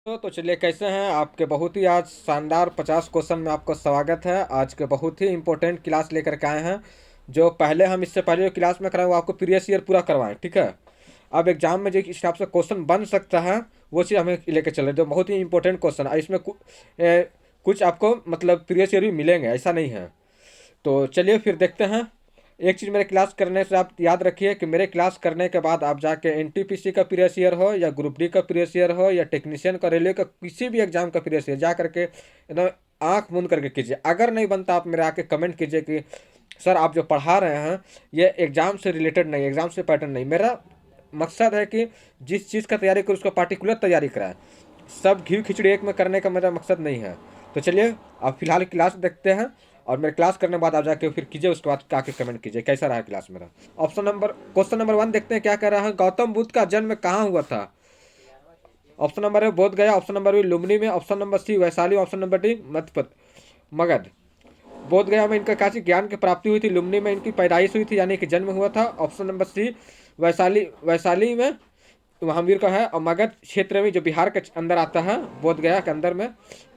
तो चलिए, कैसे हैं आपके? बहुत ही आज शानदार 50 क्वेश्चन में आपका स्वागत है। आज के बहुत ही इंपॉर्टेंट क्लास लेकर के आए हैं। जो पहले हम इससे पहले जो क्लास में कराएं वो आपको प्रीवियस ईयर पूरा करवाएं, ठीक है। अब एग्जाम में जो इस हिसाब से क्वेश्चन बन सकता है वो चीज़ हमें लेकर चल रहे हैं, जो बहुत ही इंपॉर्टेंट क्वेश्चन है। इसमें कुछ आपको मतलब प्रीवियस ईयर भी मिलेंगे, ऐसा नहीं है। तो चलिए फिर देखते हैं। एक चीज़, मेरे क्लास करने से आप याद रखिए कि मेरे क्लास करने के बाद आप जाके एनटीपीसी का प्रीवियस ईयर हो या ग्रुप डी का प्रीवियस ईयर हो या टेक्नीशियन का, रेलवे का, किसी भी एग्जाम का प्रीवियस ईयर जा करके एकदम आंख मूंद करके कीजिए। अगर नहीं बनता आप मेरे आके कमेंट कीजिए कि सर आप जो पढ़ा रहे हैं ये एग्जाम से रिलेटेड नहीं, एग्जाम से पैटर्न नहीं। मेरा मकसद है कि जिस चीज़ का तैयारी करो उसका पार्टिकुलर तैयारी कराए। सब घी खिचड़ी एक में करने का मेरा मकसद नहीं है। तो चलिए आप फिलहाल क्लास देखते हैं और मेरे क्लास करने के बाद आप जाके फिर कीजिए, उसके बाद आके कमेंट कीजिए कैसा रहा क्लास मेरा। क्वेश्चन नंबर 1 देखते हैं क्या कह रहा है। गौतम बुद्ध का जन्म कहाँ हुआ था? ऑप्शन नंबर ए बोध गया, ऑप्शन नंबर बी लुम्बिनी में, option number C Vaishali, option number D Magadh. Bodh Gaya में इनका काशी ज्ञान की प्राप्ति हुई थी, लुम्बिनी में इनकी पैदाइश हुई थी यानी कि जन्म हुआ था। Option number C Vaishali Vaishali में महावीर का है। और मगध क्षेत्र में जो बिहार के अंदर आता है, बोध गया के अंदर में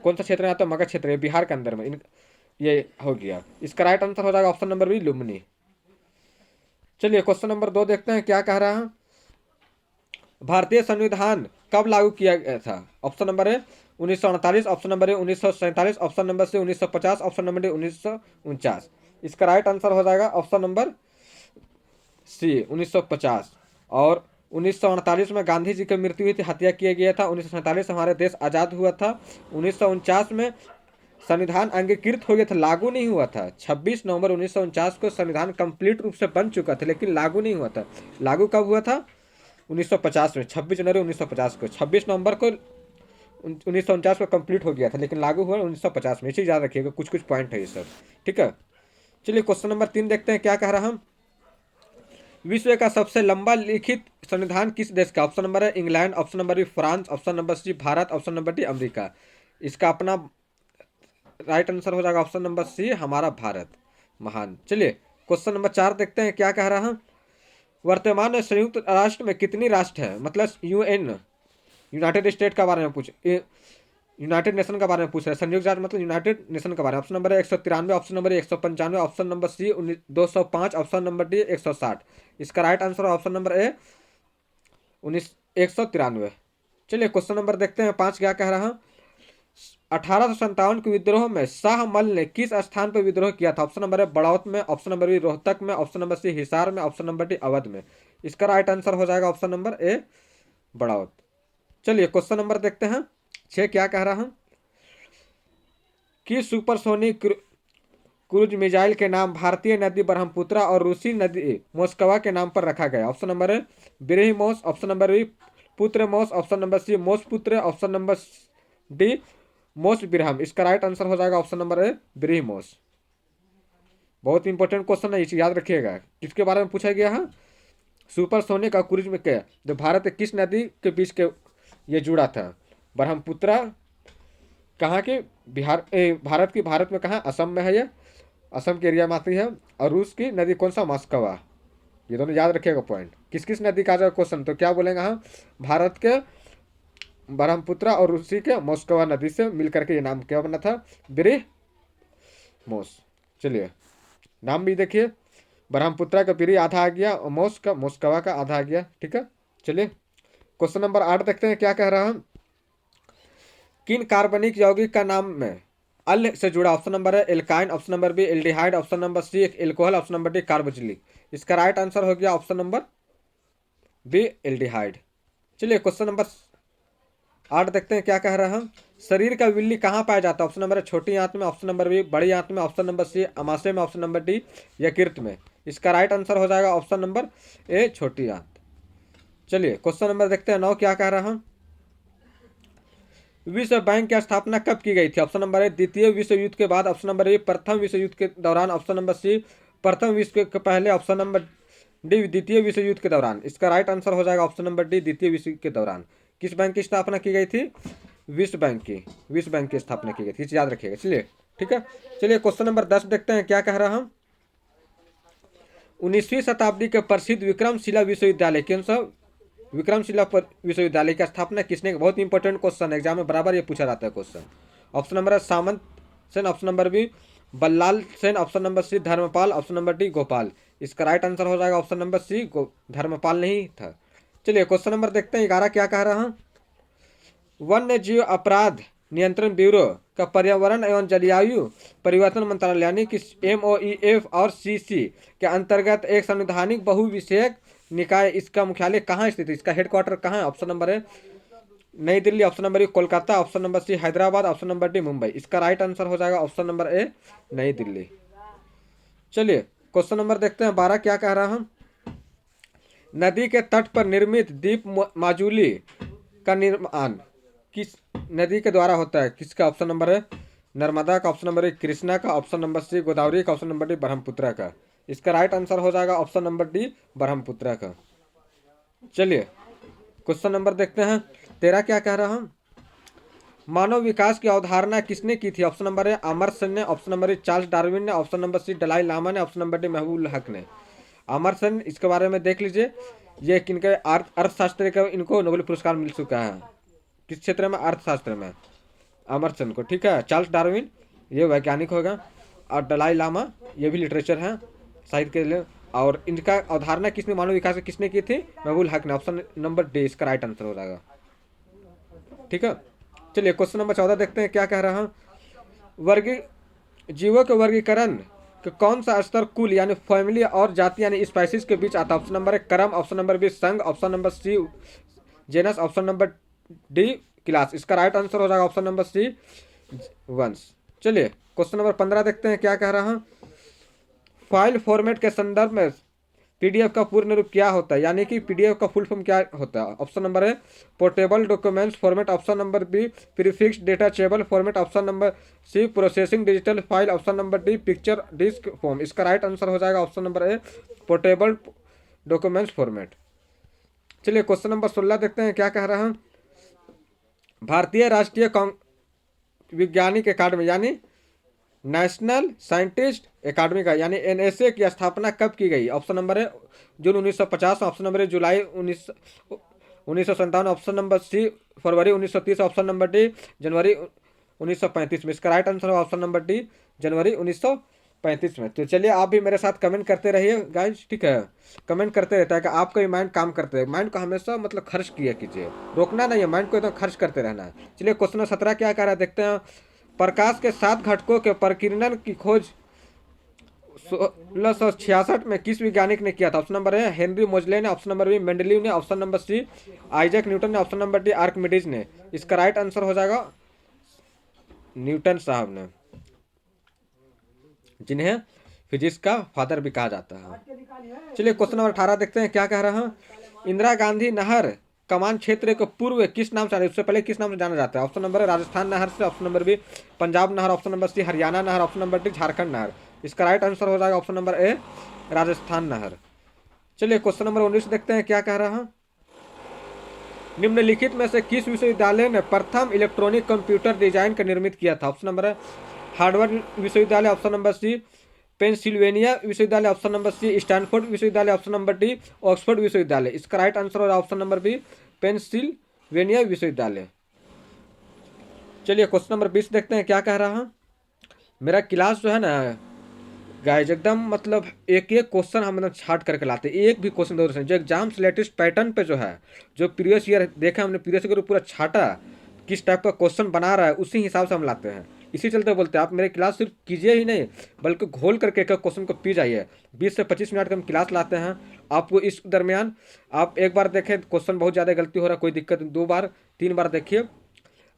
कौन सा क्षेत्र में आता है? मगध क्षेत्र, बिहार के अंदर में ये हो गया। इसका राइट आंसर हो जाएगा ऑप्शन नंबर बी लुम्बिनी। चलिए क्वेश्चन नंबर 2 देखते हैं क्या कह रहा है। भारतीय संविधान कब लागू किया गया था? Option number A 1948, option number A 1947, option number C 1950, option number D 1949। इसका राइट आंसर हो जाएगा ऑप्शन नंबर सी 1950। और 1948 में गांधी जी की मृत्यु हुई थी, हत्या किया गया था। 1947 से हमारे देश आज़ाद हुआ था। 1949 में संविधान अंगीकृत हो गया था, लागू नहीं हुआ था। 26 नवंबर 1949 को संविधान कंप्लीट रूप से बन चुका था लेकिन लागू नहीं हुआ था। लागू कब हुआ था? 1950 में, 26 जनवरी 1950 को। 26 नवंबर को 1949 को कंप्लीट हो गया था लेकिन लागू हुआ 1950 में। ये चीज़ याद रखिएगा, कुछ कुछ पॉइंट है ये सब, ठीक है। चलिए क्वेश्चन नंबर 3 देखते हैं क्या कह रहा हम। विश्व का सबसे लंबा लिखित संविधान किस देश का? ऑप्शन नंबर है England, option number B France, option number C Bharat, option number D America. इसका अपना राइट आंसर हो जाएगा ऑप्शन नंबर सी हमारा भारत महान। चलिए क्वेश्चन नंबर 4 देखते हैं क्या कह रहा है। वर्तमान में संयुक्त राष्ट्र में कितनी राष्ट्र है? मतलब यूएन, यूनाइटेड स्टेट का बारे में पूछ, यूनाइटेड नेशन का बारे में पूछ रहे हैं। संयुक्त राष्ट्र मतलब यूनाइटेड नेशन का बारे में। ऑप्शन नंबर है 193, option number 195, option number C 205, option number D 160। इसका राइट आंसर है ऑप्शन नंबर ए 193। चलिए क्वेश्चन नंबर देखते हैं 5 क्या कह रहा है। 1857 के विद्रोह में शाहमल ने किस स्थान पर विद्रोह किया था? ऑप्शन नंबर है बड़ौत में, ऑप्शन नंबर बी रोहतक में, ऑप्शन नंबर सी हिसार में, ऑप्शन नंबर डी अवध में। इसका राइट आंसर हो जाएगा ऑप्शन नंबर ए बड़ौत। चलिए क्वेश्चन नंबर देखते हैं 6 क्या कह रहा है कि सुपरसोनिक क्रूज मिसाइल के नाम भारतीय नदी ब्रह्मपुत्र और रूसी नदी मोस्कवा के नाम पर रखा गया। ऑप्शन नंबर है ब्रह्मोस, ऑप्शन नंबर बी पुत्रमोस, ऑप्शन नंबर सी मोसपुत्र, ऑप्शन नंबर डी मोस्ट ब्रह्म। इसका राइट आंसर हो जाएगा ऑप्शन नंबर है ब्रह्मोस। बहुत इंपॉर्टेंट क्वेश्चन है, इसे याद रखिएगा। किसके बारे में पूछा गया है? सुपरसोनिक और क्रूज में क्या, जो भारत किस नदी के बीच के ये जुड़ा था? ब्रह्मपुत्र कहाँ के? भारत की, भारत में कहाँ? असम में है ये, असम के एरिया में आती है। और रूस की नदी कौन सा? मॉस्कवा। ये दोनों याद रखिएगा पॉइंट। किस किस नदी का क्वेश्चन, तो क्या बोलेंगे हम? भारत के ब्रह्मपुत्र और रूसी के मॉस्कवा नदी से मिलकर के ये नाम क्या बना था? ब्रह्मोस। चलिए नाम भी देखिए, ब्रह्मपुत्र का ब्री आधा आ गया और मोस्कवा का आधा आ गया, ठीक है। चलिए क्वेश्चन नंबर 8 देखते हैं क्या कह रहा है। किन कार्बनिक यौगिक का नाम में अल से जुड़ा? ऑप्शन नंबर है alkyne, option number B aldehyde, option number C alcohol, option number D carboxylic. इसका राइट आंसर हो गया ऑप्शन नंबर बी एल्डिहाइड। चलिए क्वेश्चन नंबर 8 देखते हैं क्या कह रहा है। शरीर का विल्ली कहाँ पाया जाता है? ऑप्शन नंबर है छोटी आंत में, ऑप्शन नंबर बी बड़ी आंत में, ऑप्शन नंबर सी अमाशय में, ऑप्शन नंबर डी यकृत में। इसका राइट आंसर हो जाएगा ऑप्शन नंबर ए छोटी आंत। चलिए क्वेश्चन नंबर देखते हैं 9 क्या कह रहा है। विश्व बैंक की स्थापना कब की गई थी? ऑप्शन नंबर ए द्वितीय विश्व युद्ध के बाद, ऑप्शन नंबर ए प्रथम विश्व युद्ध के दौरान, ऑप्शन नंबर सी प्रथम विश्व के पहले, ऑप्शन नंबर डी द्वितीय विश्व युद्ध के दौरान। इसका राइट आंसर हो जाएगा ऑप्शन नंबर डी द्वितीय विश्व युद्ध के दौरान। किस बैंक की स्थापना की गई थी? विश्व बैंक की, विश्व बैंक की स्थापना की गई थी, याद रखिएगा। चलिए ठीक है। चलिए क्वेश्चन नंबर 10 देखते हैं क्या कह रहा हम। 19वीं शताब्दी के प्रसिद्ध विक्रमशिला विश्वविद्यालय कौन सा विक्रमशिला विश्वविद्यालय की स्थापना किसने की? बहुत इंपॉर्टेंट क्वेश्चन है, एग्जाम में बराबर ये पूछा जाता है क्वेश्चन। ऑप्शन नंबर है Samanta Sen, option number B Ballal Sen, option number C Dharmapala, option number D Gopala. इसका राइट आंसर हो जाएगा ऑप्शन नंबर सी धर्मपाल नहीं था। चलिए क्वेश्चन नंबर देखते हैं 11 क्या कह रहा है। वन्य जीव अपराध नियंत्रण ब्यूरो का पर्यावरण एवं जलवायु परिवर्तन मंत्रालय यानी कि MOEF और CC के अंतर्गत एक संवैधानिक बहुविषयक निकाय, इसका मुख्यालय कहाँ स्थित है? इसका हेडक्वार्टर कहाँ है? ऑप्शन नंबर है New Delhi, option number A Kolkata, option number C Hyderabad, option number D Mumbai. इसका राइट आंसर हो जाएगा ऑप्शन नंबर ए नई दिल्ली। चलिए क्वेश्चन नंबर देखते हैं 12 क्या कह रहा हम। नदी के तट पर निर्मित दीप माजुली का निर्माण किस नदी के द्वारा होता है? किसका? ऑप्शन नंबर है नर्मदा का, ऑप्शन नंबर ए कृष्णा का, ऑप्शन नंबर सी गोदावरी का, ऑप्शन नंबर डी ब्रह्मपुत्र का। इसका राइट आंसर हो जाएगा ऑप्शन नंबर डी ब्रह्मपुत्र का। चलिए क्वेश्चन नंबर देखते हैं 13 क्या कह रहा हूँ। मानव विकास की अवधारणा किसने की थी? ऑप्शन नंबर है अमर्त्य ने, option number A Charles Darwin ने, option number C Dalai Lama ने, ऑप्शन नंबर डी महबूब हक ने। अमर्त्य इसके बारे में देख लीजिए, ये किनके अर्थशास्त्र का इनको नोबेल पुरस्कार मिल चुका है। किस क्षेत्र में? अर्थशास्त्र में अमर्त्य को, ठीक है। चार्ल्स डार्विन ये वैज्ञानिक होगा, और दलाई लामा ये भी लिटरेचर है साहित्य के लिए। और इनका अवधारणा किसने मानव विकास किसने की थी? महबूब हक ने। ऑप्शन नंबर डी इसका राइट आंसर हो जाएगा, ठीक है। चलिए क्वेश्चन नंबर 14 देखते हैं क्या कह रहा हूँ। वर्गीय जीवों के वर्गीकरण के कौन सा स्तर कुल यानी फैमिली और जाति यानी स्पाइसीज के बीच आता है? ऑप्शन नंबर है क्रम, ऑप्शन नंबर बी संघ, option number C genus, option number D class. इसका राइट आंसर हो जाएगा ऑप्शन नंबर सी वंश। चलिए क्वेश्चन नंबर 15 देखते हैं क्या कह रहा हूँ। फाइल फॉर्मेट के संदर्भ में PDF का पूर्ण रूप क्या होता है, यानी कि PDF का फुल फॉर्म क्या होता है? ऑप्शन नंबर है portable documents format, option number B prefix data table format, option number C processing digital file, option number D picture disk form. इसका राइट आंसर हो जाएगा option number A portable documents format. चलिए question number 16 देखते हैं क्या कह रहा है। भारतीय राष्ट्रीय वैज्ञानिक अकादमी यानी नेशनल साइंटिस्ट एकेडमी का यानी NSA की स्थापना कब की गई? ऑप्शन नंबर है जून 1950, ऑप्शन नंबर है जुलाई 1957, ऑप्शन नंबर सी फरवरी 1930, ऑप्शन नंबर डी जनवरी 1935 में। इसका राइट आंसर है ऑप्शन नंबर डी जनवरी 1935 में। तो चलिए आप भी मेरे साथ कमेंट करते रहिए गाइस, ठीक है। कमेंट करते रहता है कि आपका भी माइंड काम करते है। माइंड को हमेशा मतलब खर्च किया कीजिए, रोकना नहीं है, माइंड को एकदम खर्च करते रहना है। चलिए क्वेश्चन 17 क्या कह रहा है देखते हैं। प्रकाश के 7 घटकों के प्रकीर्णन की खोज 1666 में किस वैज्ञानिक ने किया था? ऑप्शन नंबर है हेनरी मोजले ने, ऑप्शन नंबर बी मेंडलीव ने, option number C Isaac Newton ने, ऑप्शन नंबर डी आर्किमिडीज ने। इसका राइट आंसर हो जाएगा न्यूटन साहब ने, जिन्हें फिजिक्स का फादर भी कहा जाता है। चलिए क्वेश्चन नंबर 18 देखते हैं क्या कह रहा है। इंदिरा गांधी नहर कमान क्षेत्र को पूर्व किस नाम से, उससे पहले किस नाम से जाना जाता है? ऑप्शन नंबर है राजस्थान नहर से, ऑप्शन नंबर बी पंजाब नहर, ऑप्शन नंबर सी हरियाणा नहर, ऑप्शन नंबर डी झारखंड नहर। इसका राइट आंसर हो जाएगा ऑप्शन नंबर ए राजस्थान नहर। चलिए क्वेश्चन नंबर 19 देखते हैं क्या कह रहा है। निम्नलिखित में से किस विश्वविद्यालय ने प्रथम इलेक्ट्रॉनिक कंप्यूटर डिजाइन का निर्मित किया था? ऑप्शन नंबर है हार्वर्ड विश्वविद्यालय, ऑप्शन नंबर सी पेंसिल्वेनिया विश्वविद्यालय, ऑप्शन नंबर सी स्टैनफोर्ड विश्वविद्यालय, ऑप्शन नंबर डी ऑक्सफोर्ड विश्वविद्यालय। इसका राइट आंसर होगा ऑप्शन नंबर बी पेंसिल्वेनिया विश्वविद्यालय। चलिए क्वेश्चन नंबर 20 देखते हैं क्या कह रहा है। मेरा क्लास जो है ना गाइज एकदम मतलब एक एक क्वेश्चन हम मतलब छाट करके लाते हैं, एक भी क्वेश्चन दो जो एग्जाम से लेटेस्ट पैटर्न पे जो है, जो प्रीवियस ईयर देखा हमने, प्रीवियस ईयर पूरा छाटा किस टाइप का क्वेश्चन बना रहा है, उसी हिसाब से हम लाते हैं। इसी चलते बोलते हैं आप मेरे क्लास सिर्फ कीजिए ही नहीं बल्कि घोल करके एक क्वेश्चन को पी जाइए। 20 से 25 मिनट का हम क्लास लाते हैं आपको। इस दरमियान आप एक बार देखें क्वेश्चन बहुत ज़्यादा गलती हो रहा है, कोई दिक्कत नहीं, 2 बार 3 बार देखिए।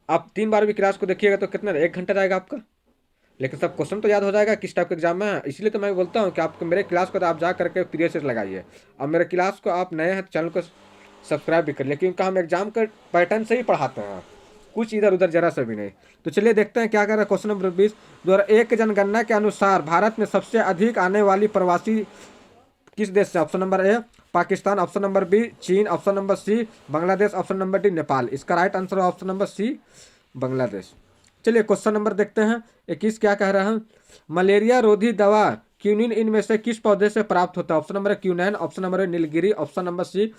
आप 3 बार भी क्लास को देखिएगा तो कितना 1 घंटा जाएगा आपका, लेकिन सब क्वेश्चन तो याद हो जाएगा किस टाइप के एग्जाम में है। इसलिए तो मैं बोलता हूँ कि आप मेरे क्लास को तो आप जा करके प्रीवियस लगाइए। अब मेरे क्लास को आप नए हैं तो चैनल को सब्सक्राइब भी कर लिए, क्योंकि हम एग्जाम के पैटर्न से ही पढ़ाते हैं, कुछ इधर उधर जरा सा भी नहीं। तो चलिए देखते हैं क्या कर रहा है क्वेश्चन नंबर 20। 2001 की जनगणना के अनुसार भारत में सबसे अधिक आने वाली प्रवासी किस देश से? Option number A Pakistan, option number B चीन, option number C Bangladesh, option number D Nepal. इसका राइट आंसर है ऑप्शन नंबर सी बांग्लादेश। चलिए क्वेश्चन नंबर देखते हैं 21 क्या कह रहा है। मलेरिया रोधी दवा क्यूनिन इनमें से किस पौधे से प्राप्त होता है? ऑप्शन नंबर है क्यूनैन, ऑप्शन नंबर है नीलगिरी, ऑप्शन नंबर सी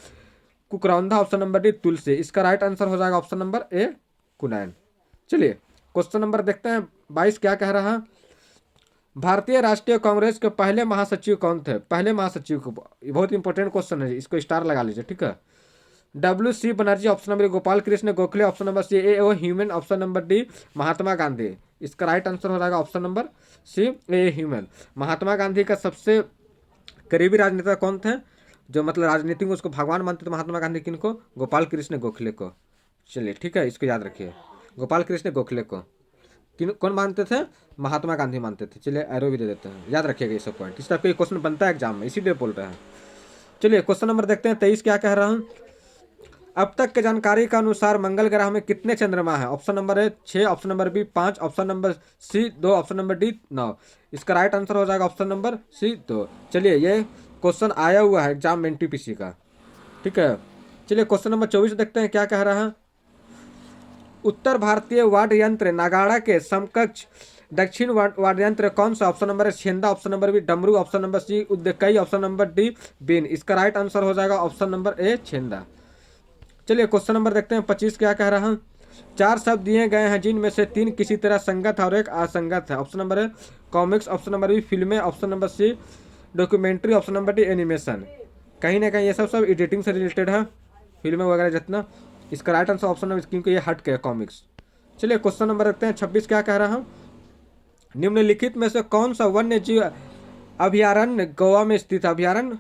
कुकरौंधा, ऑप्शन नंबर डी तुलसी। इसका राइट आंसर हो जाएगा ऑप्शन नंबर ए कुनैन। चलिए क्वेश्चन नंबर देखते हैं 22 क्या कह रहा है। भारतीय राष्ट्रीय कांग्रेस के पहले महासचिव कौन थे? पहले महासचिव को, बहुत इंपॉर्टेंट क्वेश्चन है, इसको स्टार लगा लीजिए, ठीक है। W.C. Banerjee, option number A Gopal Krishna Gokhale, option number C A O Hume, option number D Mahatma Gandhi. इसका राइट आंसर हो जाएगा option number C A Hume. Mahatma Gandhi का सबसे करीबी राजनेता कौन थे, जो मतलब राजनीति में उसको भगवान मानते थे महात्मा गांधी? किनको? गोपाल कृष्ण गोखले को। चलिए ठीक है, इसको याद रखिए, गोपाल कृष्ण गोखले को किन कौन मानते थे? महात्मा गांधी मानते थे। चलिए एरो भी दे देते हैं, याद रखिएगा ये सब पॉइंट, इस टाइप का क्वेश्चन बनता है एग्जाम में, इसीलिए बोल रहे हैं। चलिए क्वेश्चन नंबर देखते हैं 23 क्या कह रहा हूँ। अब तक के जानकारी के अनुसार मंगल ग्रह में कितने चंद्रमा है? Option number A 6, option number B 5, option number C 2, option number D 9। इसका राइट आंसर हो जाएगा ऑप्शन नंबर सी 2। चलिए ये क्वेश्चन आया हुआ है एग्जाम में NTPC का, ठीक है। चलिए क्वेश्चन नंबर 24 देखते हैं क्या कह रहा है। उत्तर भारतीय वाद्य यंत्र नगाड़ा के समकक्ष दक्षिण वाद्य यंत्र कौन सा? ऑप्शन नंबर ए छेंदा, ऑप्शन नंबर बी डमरू, ऑप्शन नंबर सी उद्देकई, ऑप्शन नंबर डी बीन। इसका राइट आंसर हो जाएगा ऑप्शन नंबर ए छेंदा। चलिए क्वेश्चन नंबर देखते हैं 25 क्या कह रहा हूँ। 4 शब्द दिए गए हैं जिनमें से 3 किसी तरह संगत है और एक असंगत है। Option number A comics, option number B फिल्में, option number C documentary, option number D animation. कहीं ना कहीं ये सब एडिटिंग से रिलेटेड है, फिल्में वगैरह जितना। इसका राइट आंसर ऑप्शन नंबर, क्योंकि ये हट के कॉमिक्स। चलिए क्वेश्चन नंबर रखते हैं 26 क्या कह रहा हूँ। निम्नलिखित में से कौन सा वन्य जीव अभयारण्य गोवा में स्थित है? अभयारण्य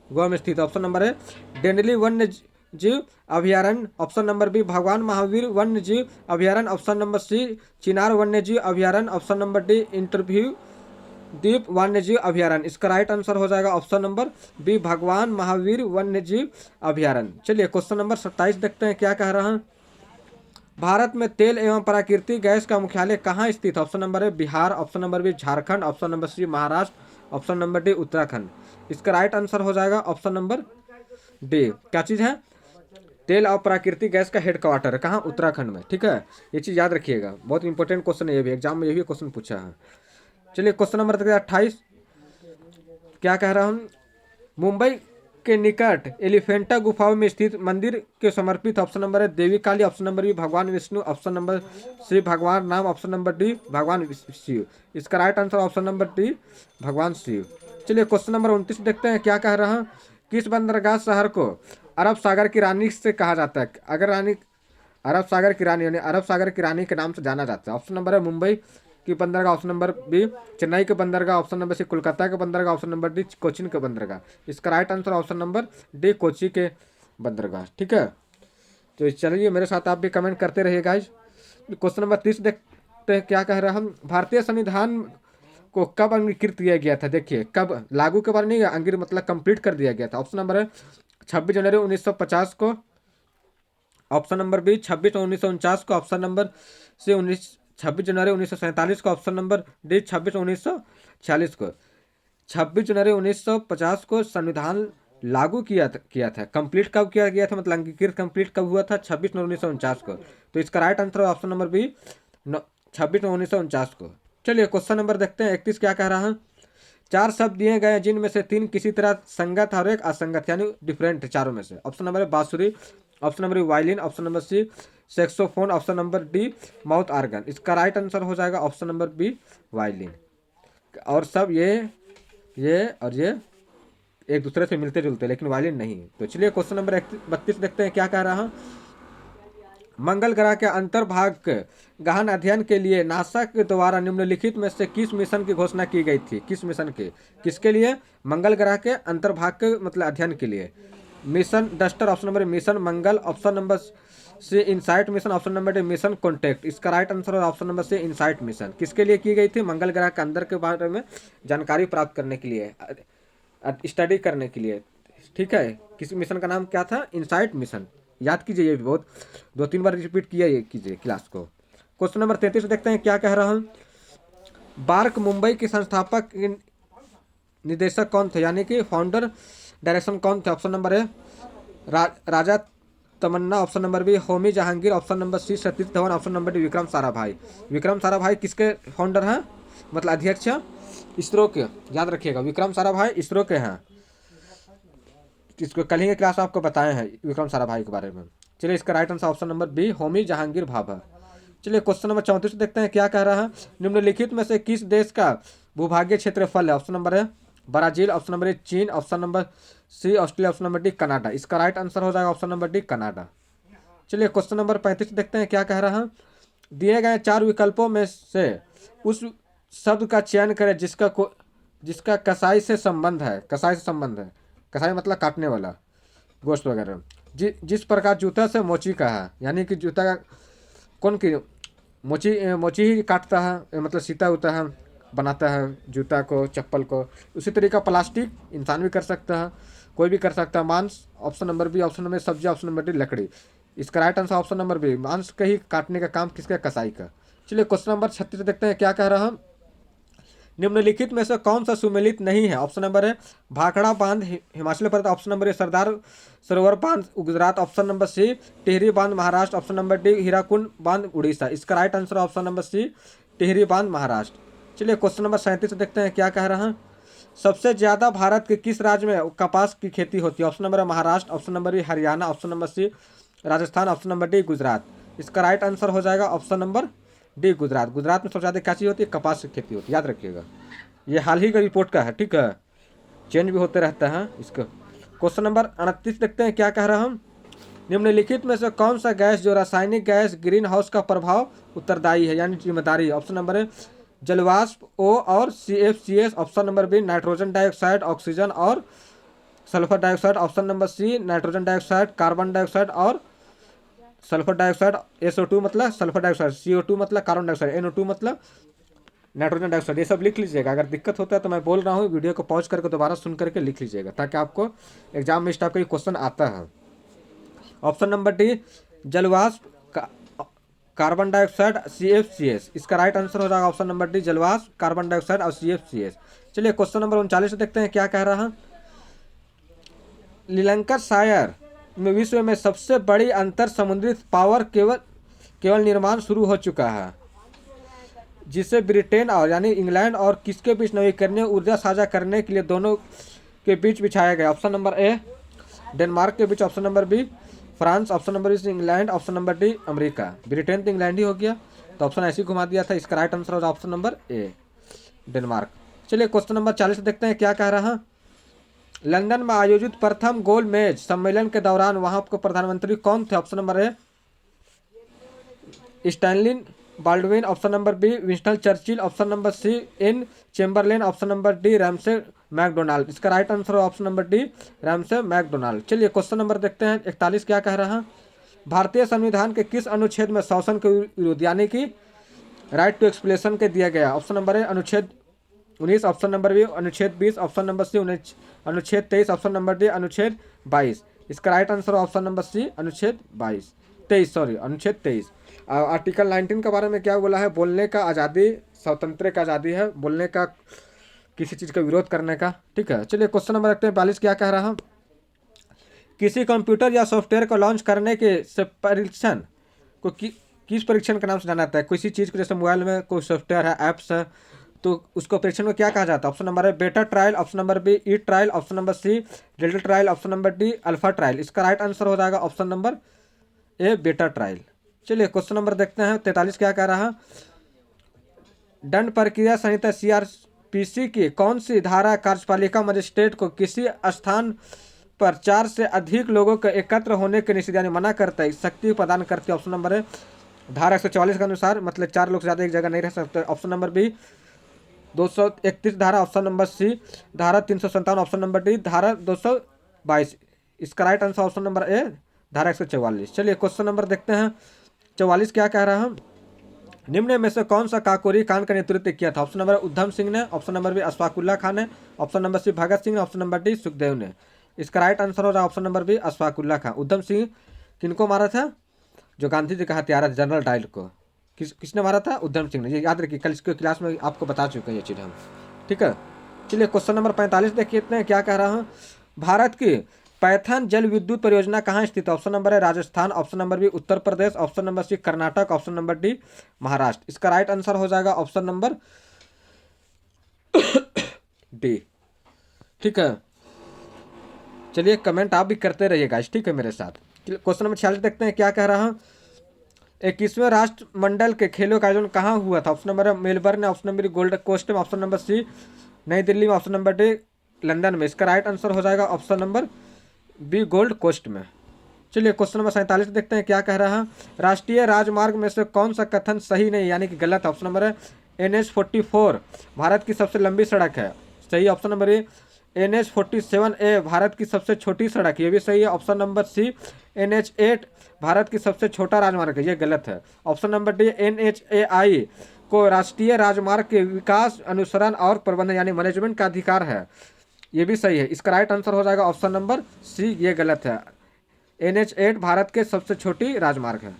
गोवा में स्थित है। ऑप्शन नंबर है डेंडली वन्य जीव अभयारण्य, ऑप्शन नंबर बी भगवान महावीर वन्य जीव अभयारण्य, ऑप्शन नंबर सी चिनार वन्य जीव अभयारण्य, ऑप्शन नंबर डी इंटरव्यू द्वीप वन्य जीव अभयारण्य। इसका राइट आंसर हो जाएगा ऑप्शन नंबर बी भगवान महावीर वन्य जीव अभयारण्य। चलिए क्वेश्चन नंबर 27 देखते हैं क्या कह रहा है। भारत में तेल एवं प्राकृतिक गैस का मुख्यालय कहाँ स्थित है? Option number A Bihar, option number B Jharkhand, option number C Maharashtra, option number D Uttarakhand. इसका राइट आंसर हो जाएगा ऑप्शन नंबर डी। क्या चीज़ है? तेल और प्राकृतिक गैस का हेडक्वार्टर कहाँ? उत्तराखंड में, ठीक है। ये चीज़ याद रखिएगा, बहुत इंपॉर्टेंट क्वेश्चन है ये भी, एग्जाम में ये भी क्वेश्चन पूछा है। चलिए क्वेश्चन नंबर 28 क्या कह रहा हूँ। मुंबई के निकट एलिफेंटा गुफाओं में स्थित मंदिर के समर्पित ऑप्शन नंबर है देवी काली, ऑप्शन नंबर बी भगवान विष्णु, ऑप्शन नंबर सी भगवान राम, ऑप्शन नंबर डी भगवान शिव। इसका right answer option number D भगवान शिव। चलिए क्वेश्चन नंबर 29 देखते हैं क्या कह रहा है। किस बंदरगाह शहर को अरब सागर की रानी से कहा जाता है? अगर रानी अरब सागर की रानी यानी अरब सागर की रानी के नाम से जाना जाता है। ऑप्शन नंबर है मुंबई की बंदरगाह, ऑप्शन नंबर बी चेन्नई के बंदरगाह, ऑप्शन नंबर सी कोलकाता के बंदरगाह, ऑप्शन नंबर डी कोचिन के बंदरगाह। इसका right answer option number D Kochi के बंदरगाह, ठीक है। तो चलिए मेरे साथ आप भी कमेंट करते रहिए गाइज। क्वेश्चन नंबर 30 देखते हैं क्या कह रहा हम। भारतीय संविधान को कब अंगीकृत किया गया था? देखिए कब, लागू के बारे नहीं, अंगीकृत मतलब कंप्लीट कर दिया गया था। ऑप्शन नंबर है 26 जनवरी 1950 को, ऑप्शन नंबर बी 26 1949 को, ऑप्शन नंबर सी 26 जनवरी 1947 को, ऑप्शन नंबर डी 26 1946 को। 26 जनवरी 1950 को संविधान लागू किया था। कंप्लीट कब किया गया था, मतलब अंगीकृत कंप्लीट कब हुआ था? 26 नवंबर 1949 को। तो इसका right answer option number B 26 नवंबर 1949 को। चलिए क्वेश्चन नंबर देखते हैं 31 क्या कह रहा है। 4 शब्द दिए गए हैं जिनमें से 3 किसी तरह संगत और एक असंगत यानी डिफरेंट, चारों में से। ऑप्शन नंबर है बांसुरी, option number violin, option number C saxophone, option number D mouth organ. इसका राइट आंसर हो जाएगा ऑप्शन नंबर बी वायलिन। और सब ये और ये एक दूसरे से मिलते जुलते, लेकिन वायलिन नहीं। तो चलिए क्वेश्चन नंबर 32 देखते हैं क्या कह रहा है। मंगल ग्रह के अंतर्भाग के गहन अध्ययन के लिए नासा के द्वारा निम्नलिखित में से किस मिशन की घोषणा की गई थी? किस मिशन के, किसके लिए? मंगल ग्रह के अंतर्भाग के मतलब अध्ययन के लिए। Mission duster, option number mission Mangal, option number C insight mission, option number D mission contact. इसका राइट आंसर है option number C insight mission. किसके लिए की गई थी? मंगल ग्रह के अंदर के बारे में जानकारी प्राप्त करने के लिए, स्टडी करने के लिए, ठीक है। किस मिशन का नाम क्या था? Insight mission. याद कीजिए, ये भी बहुत 2-3 बार रिपीट किया ये कीजिए क्लास को। क्वेश्चन नंबर 33 देखते हैं क्या कह रहा हूँ। बार्क मुंबई के संस्थापक निदेशक कौन थे, यानी कि फाउंडर डायरेक्शन कौन थे? ऑप्शन नंबर है Raja Tamanna, option number B Homi Jehangir, option number C Satish Dhawan, option number D Vikram Sarabhai. Vikram Sarabhai किसके फाउंडर हैं, मतलब अध्यक्ष? इसरो के, याद रखिएगा विक्रम साराभाई इसरो के हैं। इसको कल ही के क्लास में आपको बताए हैं विक्रम साराभाई के बारे में। चलिए इसका right answer option number B Homi Jahangir Bhabha. चलिए क्वेश्चन नंबर 34 देखते हैं क्या कह रहा है। निम्नलिखित में से किस देश का भूभागीय क्षेत्रफल है? ऑप्शन नंबर है ब्राजील, ऑप्शन नंबर ए चीन, option number C Australia, option number D Canada. इसका राइट आंसर हो जाएगा ऑप्शन नंबर डी कनाडा। चलिए क्वेश्चन नंबर 35 देखते हैं क्या कह रहा है। दिए गए 4 विकल्पों में से उस शब्द का चयन करें जिसका कसाई से संबंध है। कसाई से संबंध है, कसाई मतलब काटने वाला, गोश्त वगैरह। जिस प्रकार जूता से मोची का है, यानी कि जूता का कौन की मोची ही काटता है, मतलब सीता उता है, बनाता है जूता को, चप्पल को। उसी तरीका प्लास्टिक इंसान भी कर सकता है, कोई भी कर सकता है। मांस option number B, option number सब्जी, ऑप्शन नंबर डी लकड़ी। इसका right answer option number B, मांस का ही काटने का काम किसका? कसाई का। चलिए क्वेश्चन नंबर 36 देखते हैं क्या कह रहा है। निम्नलिखित में से कौन सा सुमेलित नहीं है? ऑप्शन नंबर है भाखड़ा बांध Himachal Pradesh, option number A Sardar Sarovar बांध Gujarat, option number C Tehri बांध Maharashtra, option number D Hirakud बांध उड़ीसा। इसका right answer option number C Tehri बांध महाराष्ट्र। चलिए क्वेश्चन नंबर 37 देखते हैं क्या कह रहा है। सबसे ज्यादा भारत के किस राज्य में कपास की खेती होती है? Option number A Maharashtra, option number B Haryana, option number C Rajasthan, option number D Gujarat. इसका राइट आंसर हो जाएगा option number D Gujarat. Gujarat में सबसे ज़्यादा क्या चीज़ होती है? कपास की खेती होती है, याद रखिएगा। ये हाल ही का रिपोर्ट का है, ठीक है, चेंज भी होते रहता है इसका। क्वेश्चन नंबर 38 देखते हैं क्या कह रहा हम। निम्नलिखित में से कौन सा गैस जो रासायनिक गैस ग्रीन हाउस का प्रभाव उत्तरदायी है, यानी जिम्मेदारी है? ऑप्शन नंबर है जलवाष्प ओ और CFCS, option number B nitrogen dioxide oxygen और sulphur dioxide, option number C nitrogen dioxide carbon dioxide और सल्फर डाइऑक्साइड। SO2 मतलब सल्फर डाइऑक्साइड, CO2 मतलब कार्बन डाइऑक्साइड, NO2 मतलब नाइट्रोजन डाइऑक्साइड। ये सब लिख लीजिएगा। अगर दिक्कत होता है तो मैं बोल रहा हूँ, वीडियो को पॉज करके दोबारा सुन करके लिख लीजिएगा, ताकि आपको एग्जाम में इस टाइप का क्वेश्चन आता है। ऑप्शन नंबर डी जलवाष्प कार्बन डाइऑक्साइड CFCS। इसका राइट आंसर हो जाएगा ऑप्शन नंबर डी जलवाष्प कार्बन डाइऑक्साइड और CFCS। चलिए क्वेश्चन नंबर 39 देखते हैं क्या कह रहा है। लीलंकर शायर में विश्व में सबसे बड़ी अंतर समुद्री पावर केवल निर्माण शुरू हो चुका है, जिसे ब्रिटेन और यानी इंग्लैंड और किसके बीच नवीकरणीय ऊर्जा साझा करने के लिए दोनों के बीच बिछाया गया? ऑप्शन नंबर ए डेनमार्क के बीच, option number B France, option number C England, option number D America. Britain तो इंग्लैंड ही हो गया, तो ऑप्शन ऐसे ही घुमा दिया था। इसका राइट आंसर होगा ऑप्शन नंबर ए डेनमार्क। चलिए क्वेश्चन नंबर 40 देखते हैं क्या कह रहा है। लंदन में आयोजित प्रथम गोल मेज सम्मेलन के दौरान वहां को प्रधानमंत्री कौन थे? Option number A Stanley Baldwin, option number B Winston Churchill, option number C N Chamberlain, option number D Ramsay MacDonald. इसका राइट आंसर है option number D Ramsay MacDonald. चलिए क्वेश्चन नंबर देखते हैं 41 क्या कह रहा है। भारतीय संविधान के किस अनुच्छेद में शोषण के विरुद्ध यानी कि राइट टू एक्सप्लेशन के दिया गया? ऑप्शन नंबर ए अनुच्छेद 19, ऑप्शन नंबर बी अनुच्छेद 20, ऑप्शन नंबर सी अनुच्छेद 23, ऑप्शन नंबर डी अनुच्छेद 22। इसका right answer option number C अनुच्छेद 23, अनुच्छेद 23। आर्टिकल 19 के बारे में क्या बोला है? बोलने का आज़ादी, स्वतंत्र का आज़ादी है, बोलने का, किसी चीज़ का विरोध करने का, ठीक है। चलिए क्वेश्चन नंबर रखते हैं 42 क्या कह रहा है। किसी कंप्यूटर या सॉफ्टवेयर को लॉन्च करने के से परीक्षण को किस परीक्षण के नाम से जाना जाता है? किसी चीज़ को, जैसे मोबाइल में कोई सॉफ्टवेयर है, ऐप्स है, तो उसको परीक्षण को क्या कहा जाता है? Option number A beta trial, option number B E trial, option number C delta trial, option number D alpha trial. इसका राइट आंसर हो जाएगा ऑप्शन नंबर ए बेटा ट्रायल। चलिए क्वेश्चन नंबर देखते हैं 43 क्या कह रहा है। दंड प्रक्रिया संहिता CRPC की कौन सी धारा कार्यपालिका मजिस्ट्रेट को किसी स्थान पर 4 से अधिक लोगों के एकत्र होने के निषेध यानी मना करता है, शक्ति प्रदान करती है? ऑप्शन नंबर है धारा 144 के अनुसार, मतलब 4 लोग से ज़्यादा एक जगह नहीं रह सकते। ऑप्शन नंबर बी 231 धारा, ऑप्शन नंबर सी धारा 357, ऑप्शन नंबर डी धारा 222। इसका राइट आंसर ऑप्शन नंबर ए धारा 144। चलिए क्वेश्चन नंबर देखते हैं 44 क्या कह रहा है। निम्न में से कौन सा काकोरी कांड का नेतृत्व किया था? ऑप्शन नंबर उद्धम सिंह ने, option number B Ashfaqulla Khan ने, option number C Bhagat Singh ने, ऑप्शन नंबर डी सुखदेव ने। इसका राइट आंसर हो रहा है option number B Ashfaqulla Khan. Udham Singh किनको मारा था? जो गांधी जी का हत्यारा जनरल डायल को किसने मारा था? उद्धम सिंह ने। ये याद रखिए, कल इसके क्लास में आपको बता चुके हैं ये चीज़ हम, ठीक है। चलिए क्वेश्चन नंबर 45 देखिए इतने क्या कह रहा हूँ। भारत की पैथन जल विद्युत परियोजना कहाँ स्थित है? ऑप्शन नंबर है Rajasthan, option number B Uttar Pradesh, option number C Karnataka, option number D Maharashtra. इसका राइट आंसर हो जाएगा ऑप्शन नंबर डी, ठीक है। चलिए कमेंट आप भी करते रहिए गाइस, ठीक है मेरे साथ। क्वेश्चन नंबर 46 देखते हैं क्या कह रहा है। 21वें राष्ट्रमंडल के खेलों का आयोजन कहाँ हुआ था? Option number A Melbourne, option number Gold Coast में, option number C New Delhi में, ऑप्शन नंबर डी लंदन में। इसका राइट आंसर हो जाएगा option number B Gold Coast में। चलिए क्वेश्चन नंबर 47 देखते हैं क्या कह रहा है। राष्ट्रीय राजमार्ग में से कौन सा कथन सही नहीं यानी कि गलत है? ऑप्शन नंबर है NH-44 भारत की सबसे लंबी सड़क है, सही। ऑप्शन नंबर ए NH-47A भारत की सबसे छोटी सड़क, ये भी सही है। ऑप्शन नंबर सी NH-8 भारत की सबसे छोटा राजमार्ग है, ये गलत है। ऑप्शन नंबर डी NHAI को राष्ट्रीय राजमार्ग के विकास, अनुसरण और प्रबंधन यानी मैनेजमेंट का अधिकार है, ये भी सही है। इसका राइट आंसर हो जाएगा ऑप्शन नंबर सी, ये गलत है। NH-8 भारत के सबसे छोटी राजमार्ग है।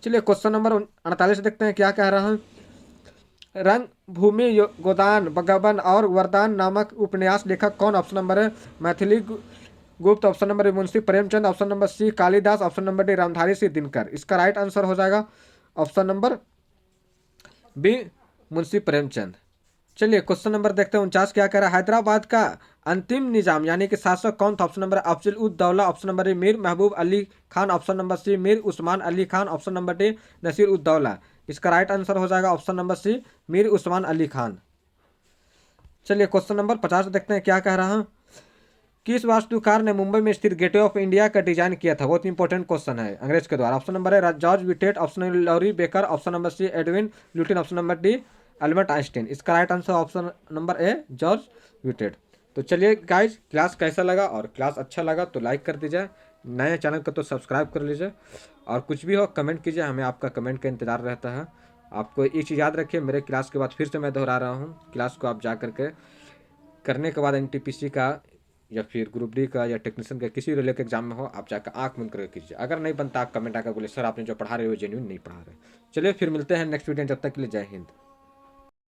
चलिए क्वेश्चन नंबर 48 देखते हैं क्या कह रहा है। रंगभूमि गोदान भगवान और वरदान नामक उपन्यास लेखक कौन? Option number A Maithili Gupt, option number Munshi Premchand, option number C Kalidas, option number D Ramdhari Singh Dinkar. इसका राइट आंसर हो जाएगा option number B Munshi Premchand. चलिए क्वेश्चन नंबर देखते हैं 49 क्या कह रहा है। हैदराबाद का अंतिम निजाम यानी कि शासक कौन था? Option number Afzal ud Daula, option number A Mir Mahbub Ali Khan, option number C Mir Osman Ali Khan, option number D Nasir ud Daula. इसका राइट आंसर हो जाएगा option number C Mir Osman Ali Khan. चलिए क्वेश्चन नंबर 50 देखते हैं क्या कह रहा है। किस वास्तुकार ने मुंबई में स्थित गेटवे ऑफ इंडिया का डिजाइन किया था? बहुत इंपॉर्टेंट क्वेश्चन है, अंग्रेज के द्वारा। ऑप्शन नंबर है George Wittet, option number Laurie Baker, option number C Edwin Lutyens, option number D Albert Einstein. इसका right answer option number A George Wittet. तो चलिए गाइज क्लास कैसा लगा, और क्लास अच्छा लगा तो लाइक कर दीजिए, नए चैनल को तो सब्सक्राइब कर लीजिए, और कुछ भी हो कमेंट कीजिए, हमें आपका कमेंट का इंतजार रहता है। आपको एक चीज़ याद रखिए, मेरे क्लास के बाद फिर से मैं दोहरा रहा हूँ, क्लास को आप जा करके करने के बाद NTPC का या फिर ग्रुप डी का या टेक्नीशियन का किसी रिले के एग्जाम में हो, आप जाकर आंख बंद करके कीजिए। अगर नहीं बनता आप कमेंट आकर बोले सर आपने जो पढ़ा रहे हो जेन्युइन नहीं पढ़ा रहे। चलिए फिर मिलते हैं नेक्स्ट वीडियो, जब तक के लिए जय हिंद।